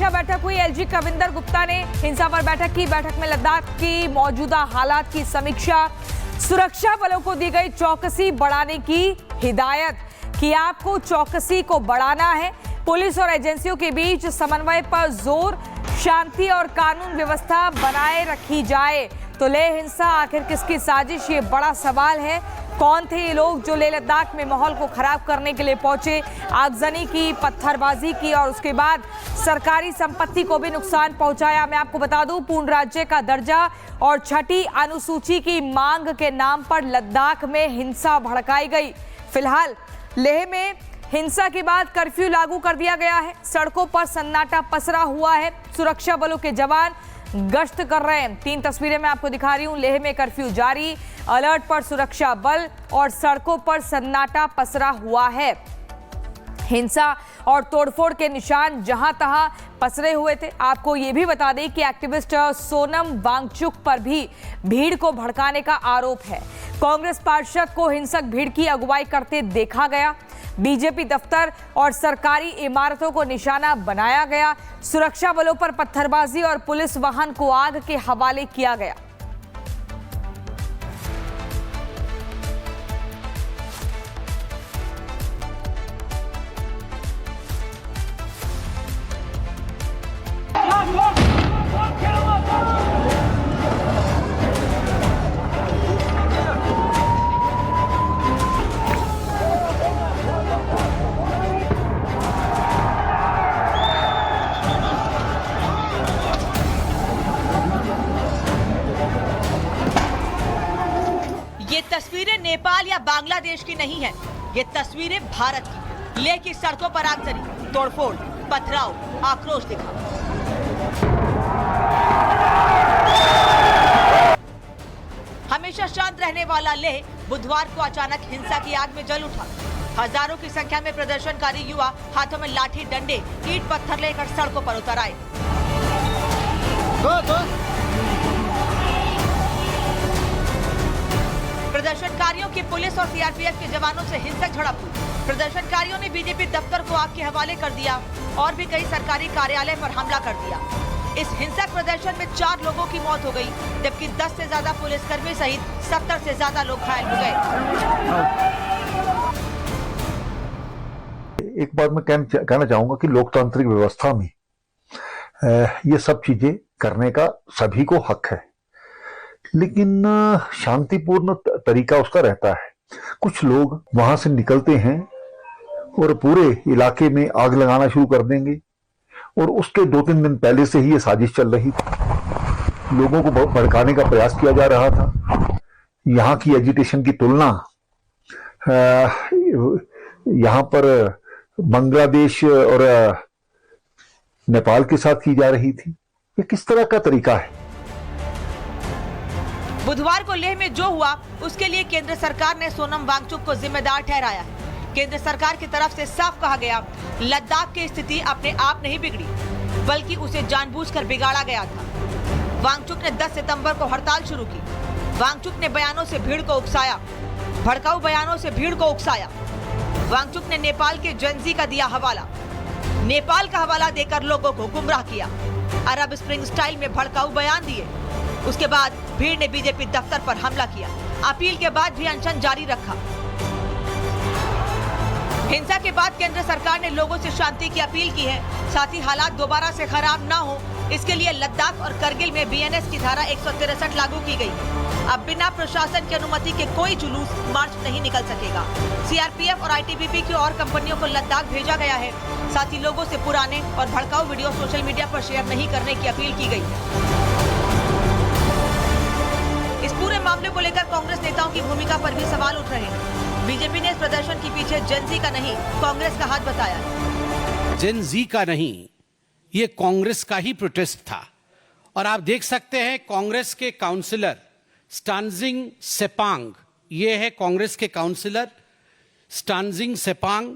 समीक्षा बैठक हुई। एलजी कविंदर गुप्ता ने हिंसा पर बैठक की। बैठक में लद्दाख की मौजूदा हालात की समीक्षा। सुरक्षा बलों को दी गई चौकसी बढ़ाने की हिदायत कि आपको चौकसी को बढ़ाना है। पुलिस और एजेंसियों के बीच समन्वय पर जोर। शांति और कानून व्यवस्था बनाए रखी जाए। तो लेह हिंसा आखिर किसकी साजिश, ये बड़ा सवाल है। कौन थे ये लोग जो लेह लद्दाख में माहौल को खराब करने के लिए पहुंचे? आगजनी की, पत्थरबाजी की और उसके बाद सरकारी संपत्ति को भी नुकसान पहुंचाया। मैं आपको बता दूं, पूर्ण राज्य का दर्जा और छठी अनुसूची की मांग के नाम पर लद्दाख में हिंसा भड़काई गई। फिलहाल लेह में हिंसा के बाद कर्फ्यू लागू कर दिया गया है। सड़कों पर सन्नाटा पसरा हुआ है। सुरक्षा बलों के जवान गश्त कर रहे हैं। 3 तस्वीरें मैं आपको दिखा रही हूं। लेह में कर्फ्यू जारी, अलर्ट पर सुरक्षा बल और सड़कों पर सन्नाटा पसरा हुआ है। हिंसा और तोड़फोड़ के निशान जहां तहां पसरे हुए थे। आपको यह भी बता दें कि एक्टिविस्ट सोनम वांगचुक पर भी भीड़ को भड़काने का आरोप है। कांग्रेस पार्षद को हिंसक भीड़ की अगुवाई करते देखा गया। बीजेपी दफ्तर और सरकारी इमारतों को निशाना बनाया गया। सुरक्षा बलों पर पत्थरबाजी और पुलिस वाहन को आग के हवाले किया गया। ये तस्वीरें नेपाल या बांग्लादेश की नहीं है, ये तस्वीरें भारत की। लेह की सड़कों पर आगजनी, तोड़फोड़, पथराव, आक्रोश दिखा। हमेशा शांत रहने वाला लेह बुधवार को अचानक हिंसा की आग में जल उठा। हजारों की संख्या में प्रदर्शनकारी युवा हाथों में लाठी, डंडे, ईंट पत्थर लेकर सड़कों पर उतर आए। प्रदर्शनकारियों की पुलिस और सीआरपीएफ के जवानों से हिंसक झड़प हुई। प्रदर्शनकारियों ने बीजेपी दफ्तर को आग के हवाले कर दिया और भी कई सरकारी कार्यालय पर हमला कर दिया। इस हिंसक प्रदर्शन में 4 लोगों की मौत हो गई, जबकि 10 से ज्यादा पुलिसकर्मी सहित 70 से ज्यादा लोग घायल हो गए। एक बात मैं कहना चाहूंगा कि लोकतांत्रिक व्यवस्था में ये सब चीजें करने का सभी को हक है, लेकिन शांतिपूर्ण तरीका उसका रहता है। कुछ लोग वहां से निकलते हैं और पूरे इलाके में आग लगाना शुरू कर देंगे, और उसके 2-3 दिन पहले से ही ये साजिश चल रही थी। लोगों को भड़काने का प्रयास किया जा रहा था। यहाँ की एजिटेशन की तुलना यहाँ पर बांग्लादेश और नेपाल के साथ की जा रही थी। ये किस तरह का तरीका है? बुधवार को लेह में जो हुआ उसके लिए केंद्र सरकार ने सोनम वांगचुक को जिम्मेदार ठहराया है। केंद्र सरकार की तरफ से साफ कहा गया, लद्दाख की स्थिति अपने आप नहीं बिगड़ी, बल्कि उसे जानबूझकर बिगाड़ा गया था। वांगचुक ने 10 सितंबर को हड़ताल शुरू की। वांगचुक ने बयानों से भीड़ को उकसाया, भड़काऊ बयानों से भीड़ को उकसाया। वांगचुक ने नेपाल के जेनजी का दिया हवाला। नेपाल का हवाला देकर लोगों को गुमराह किया। अरब स्प्रिंग स्टाइल में भड़काऊ बयान दिए। उसके बाद भीड़ ने बीजेपी दफ्तर पर हमला किया। अपील के बाद भी अनशन जारी रखा। हिंसा के बाद केंद्र सरकार ने लोगों से शांति की अपील की है। साथ ही हालात दोबारा से खराब ना हो, इसके लिए लद्दाख और करगिल में बीएनएस की धारा 163 लागू की गई है। अब बिना प्रशासन की अनुमति के कोई जुलूस मार्च नहीं निकल सकेगा। सीआरपीएफ और आईटीबीपी की और कंपनियों को लद्दाख भेजा गया है। साथ ही लोगों से पुराने और भड़काऊ वीडियो सोशल मीडिया पर शेयर नहीं करने की अपील की गई। इस पूरे मामले को लेकर कांग्रेस नेताओं की भूमिका पर भी सवाल उठ रहे हैं। बीजेपी ने इस प्रदर्शन के पीछे जेनजी का नहीं, कांग्रेस का हाथ बताया है। जेनजी का नहीं, ये कांग्रेस का ही प्रोटेस्ट था। और आप देख सकते हैं कांग्रेस के काउंसलर स्टानजिंग सेपांग, ये है कांग्रेस के काउंसलर स्टानजिंग सेपांग,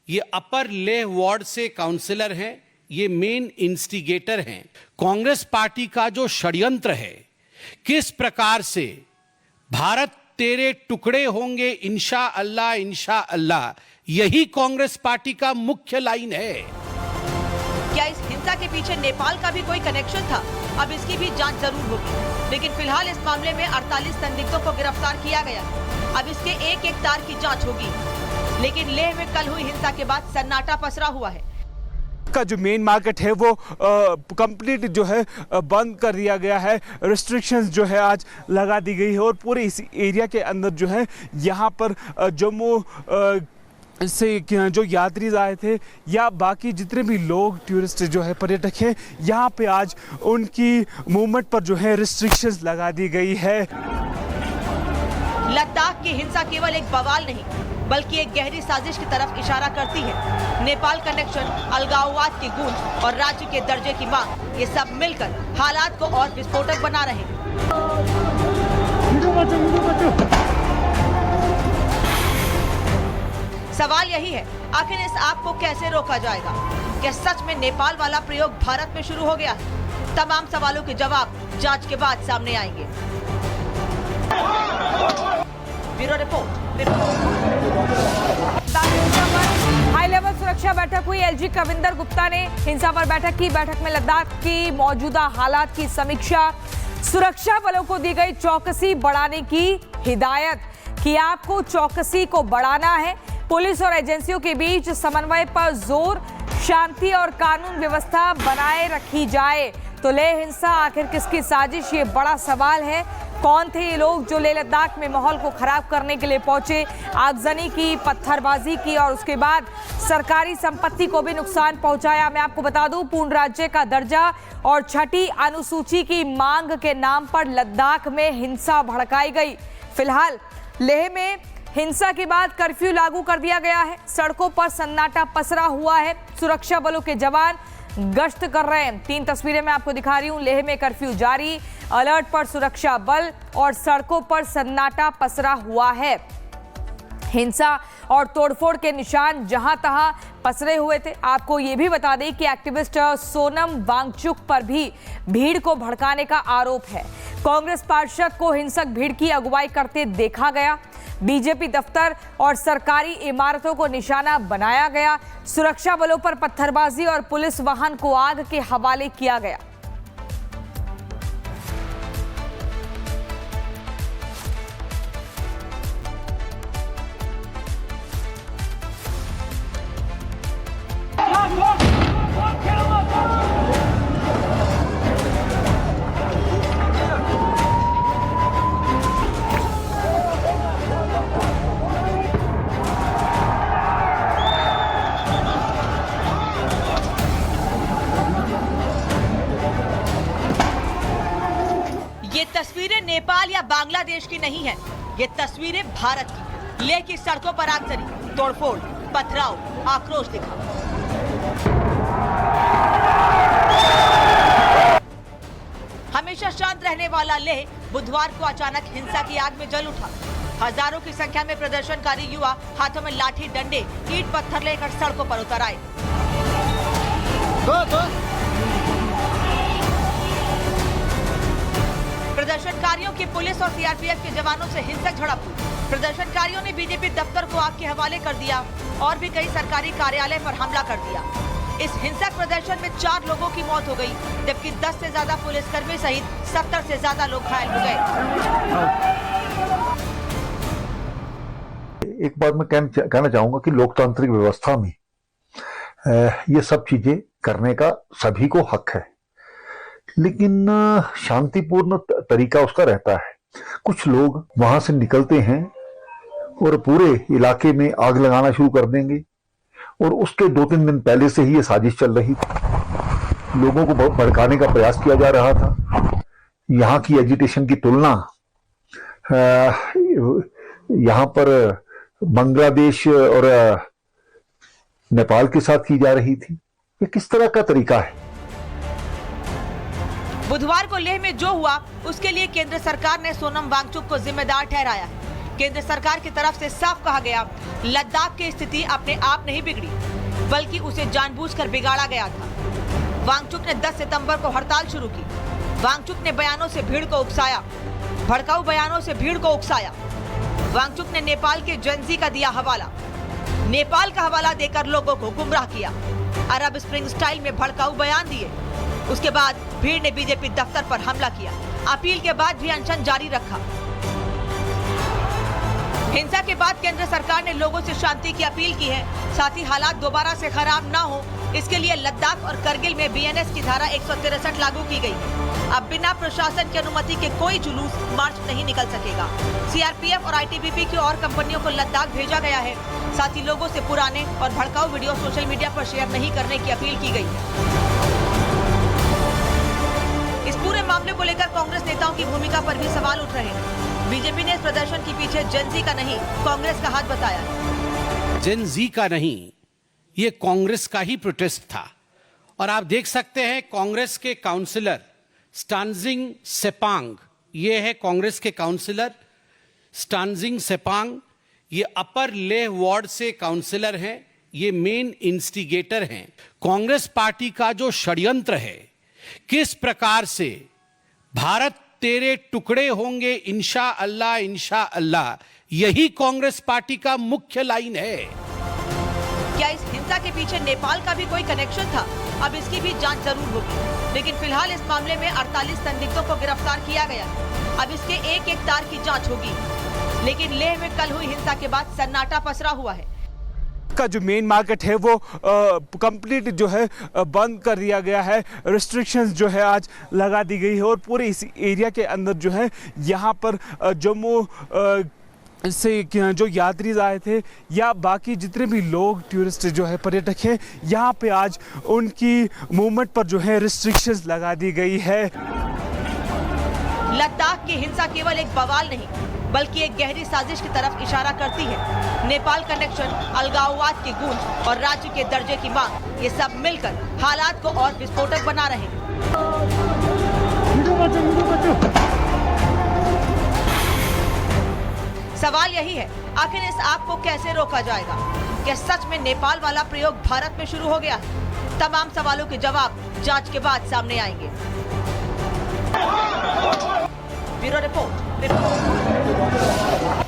ये अपर लेह वार्ड से काउंसलर हैं, ये मेन इंस्टिगेटर हैं। कांग्रेस पार्टी का जो षड्यंत्र है, किस प्रकार से भारत तेरे टुकड़े होंगे इंशा अल्लाह, यही कांग्रेस पार्टी का मुख्य लाइन है। क्या इस हिंसा के पीछे नेपाल का भी कोई कनेक्शन था? अब इसकी भी जांच जरूर होगी। लेकिन फिलहाल इस मामले में 48 संदिग्धों को गिरफ्तार किया गया। अब इसके एक एक तार की जांच होगी। लेकिन लेह में कल हुई हिंसा के बाद सन्नाटा पसरा हुआ है। का जो मेन मार्केट है वो कंप्लीट जो है बंद कर दिया गया है। रिस्ट्रिक्शंस जो है आज लगा दी गई है और पूरे इस एरिया के अंदर जो है यहाँ पर जम्मू से जो यात्री आए थे या बाकी जितने भी लोग टूरिस्ट जो है पर्यटक हैं, यहाँ पे आज उनकी मूवमेंट पर जो है रिस्ट्रिक्शंस लगा दी गई है। लद्दाख की हिंसा केवल एक बवाल नहीं बल्कि एक गहरी साजिश की तरफ इशारा करती है। नेपाल कनेक्शन, अलगाववाद की गूंज और राज्य के दर्जे की मांग, ये सब मिलकर हालात को और विस्फोटक बना रहे हैं। सवाल यही है, आखिर इस आग को कैसे रोका जाएगा? क्या सच में नेपाल वाला प्रयोग भारत में शुरू हो गया है? तमाम सवालों के जवाब जांच के बाद सामने आएंगे। Bureau report. हाई लेवल सुरक्षा बैठक हुई। एलजी कविंदर गुप्ता ने हिंसा पर बैठक की। बैठक में लद्दाख की मौजूदा हालात की समीक्षा, सुरक्षा बलों को दी गई चौकसी बढ़ाने की हिदायत कि आपको चौकसी को बढ़ाना है। पुलिस और एजेंसियों के बीच समन्वय पर जोर, शांति और कानून व्यवस्था बनाए रखी जाए। तो लेह हिंसा आखिर किसकी साजिश, ये बड़ा सवाल है। कौन थे ये लोग जो लेह लद्दाख में माहौल को खराब करने के लिए पहुंचे? आगजनी की, पत्थरबाजी की और उसके बाद सरकारी संपत्ति को भी नुकसान पहुंचाया। मैं आपको बता दूं, पूर्ण राज्य का दर्जा और छठी अनुसूची की मांग के नाम पर लद्दाख में हिंसा भड़काई गई। फिलहाल लेह में हिंसा के बाद कर्फ्यू लागू कर दिया गया है। सड़कों पर सन्नाटा पसरा हुआ है। सुरक्षा बलों के जवान गश्त कर रहे हैं। 3 तस्वीरें मैं आपको दिखा रही हूं। लेह में कर्फ्यू जारी, अलर्ट पर सुरक्षा बल और सड़कों पर सन्नाटा पसरा हुआ है। हिंसा और तोड़फोड़ के निशान जहां तहां पसरे हुए थे। आपको ये भी बता दें कि एक्टिविस्ट सोनम वांगचुक पर भी भीड़ को भड़काने का आरोप है। कांग्रेस पार्षद को हिंसक भीड़ की अगुवाई करते देखा गया। बीजेपी दफ्तर और सरकारी इमारतों को निशाना बनाया गया। सुरक्षा बलों पर पत्थरबाजी और पुलिस वाहन को आग के हवाले किया गया। ये तस्वीरें नेपाल या बांग्लादेश की नहीं है, ये तस्वीरें भारत की। लेह की सड़कों पर आगजनी, तोड़फोड़, पथराव, आक्रोश दिखा। हमेशा शांत रहने वाला लेह बुधवार को अचानक हिंसा की आग में जल उठा। हजारों की संख्या में प्रदर्शनकारी युवा हाथों में लाठी, डंडे, ईंट पत्थर लेकर सड़कों पर उतर आए। प्रदर्शनकारियों की पुलिस और सीआरपीएफ के जवानों से हिंसक झड़प हुई। प्रदर्शनकारियों ने बीजेपी दफ्तर को आग के हवाले कर दिया और भी कई सरकारी कार्यालय पर हमला कर दिया। इस हिंसक प्रदर्शन में 4 लोगों की मौत हो गई, जबकि 10 से ज्यादा पुलिसकर्मी सहित 70 से ज्यादा लोग घायल हो गए। एक बात मैं कहना चाहूंगा कि लोकतांत्रिक व्यवस्था में ये सब चीजें करने का सभी को हक है, लेकिन शांतिपूर्ण तरीका उसका रहता है। कुछ लोग वहां से निकलते हैं और पूरे इलाके में आग लगाना शुरू कर देंगे, और उसके 2-3 दिन पहले से ही ये साजिश चल रही थी। लोगों को भड़काने का प्रयास किया जा रहा था। यहाँ की एजिटेशन की तुलना यहाँ पर बांग्लादेश और नेपाल के साथ की जा रही थी। ये किस तरह का तरीका है? बुधवार को लेह में जो हुआ उसके लिए केंद्र सरकार ने सोनम वांगचुक को जिम्मेदार ठहराया है। केंद्र सरकार की तरफ से साफ कहा गया, लद्दाख की स्थिति अपने आप नहीं बिगड़ी, बल्कि उसे जानबूझकर बिगाड़ा गया था। वांगचुक ने 10 सितंबर को हड़ताल शुरू की। वांगचुक ने बयानों से भीड़ को उकसाया, भड़काऊ बयानों से भीड़ को उकसाया। वांगचुक ने नेपाल के जेनजी का दिया हवाला, नेपाल का हवाला देकर लोगों को गुमराह किया। अरब स्प्रिंग स्टाइल में भड़काऊ बयान दिए। उसके बाद भीड़ ने बीजेपी दफ्तर पर हमला किया। अपील के बाद भी अनशन जारी रखा। हिंसा के बाद केंद्र सरकार ने लोगों से शांति की अपील की है। साथ ही हालात दोबारा से खराब न हो, इसके लिए लद्दाख और करगिल में बीएनएस की धारा 163 लागू की गई है। अब बिना प्रशासन की अनुमति के कोई जुलूस मार्च नहीं निकल सकेगा। सीआरपीएफ और आईटीबीपी की और कंपनियों को लद्दाख भेजा गया है। साथ ही लोगों से पुराने और भड़काऊ वीडियो सोशल मीडिया पर शेयर नहीं करने की अपील की गई है। इस पूरे मामले को लेकर कांग्रेस नेताओं की भूमिका पर भी सवाल उठ रहे हैं। बीजेपी ने इस प्रदर्शन के पीछे जेन ज़ी का नहीं, कांग्रेस का हाथ बताया है। जेन ज़ी का नहीं, ये कांग्रेस का ही प्रोटेस्ट था। और आप देख सकते हैं कांग्रेस के काउंसलर स्टानजिंग सेपांग, ये है कांग्रेस के काउंसलर स्टानजिंग सेपांग, ये अपर लेह वार्ड से काउंसलर हैं, ये मेन इंस्टिगेटर हैं। कांग्रेस पार्टी का जो षड्यंत्र है, किस प्रकार से भारत तेरे टुकड़े होंगे इंशा अल्लाह, यही कांग्रेस पार्टी का मुख्य लाइन है। क्या इस हिंसा के पीछे नेपाल का भी कोई कनेक्शन था? अब इसकी भी जांच जरूर होगी। लेकिन फिलहाल इस मामले में 48 संदिग्धों को गिरफ्तार किया गया। अब इसके एक एक तार की जांच होगी। लेकिन लेह में कल हुई हिंसा के बाद सन्नाटा पसरा हुआ है। का जो मेन मार्केट है वो कंप्लीट जो है बंद कर दिया गया है। रिस्ट्रिक्शंस जो है आज लगा दी गई है और पूरे इस एरिया के अंदर जो है यहाँ पर जम्मू से जो यात्री आए थे या बाकी जितने भी लोग टूरिस्ट जो है पर्यटक हैं, यहाँ पे आज उनकी मूवमेंट पर जो है रिस्ट्रिक्शंस लगा दी गई है। लद्दाख की हिंसा केवल एक बवाल नहीं, बल्कि एक गहरी साजिश की तरफ इशारा करती है। नेपाल कनेक्शन, अलगाववाद की गूंज और राज्य के दर्जे की मांग, ये सब मिलकर हालात को और विस्फोटक बना रहे हैं। सवाल यही है, आखिर इस आग को कैसे रोका जाएगा? क्या सच में नेपाल वाला प्रयोग भारत में शुरू हो गया है? तमाम सवालों के जवाब जांच के बाद सामने आएंगे। Bureau report.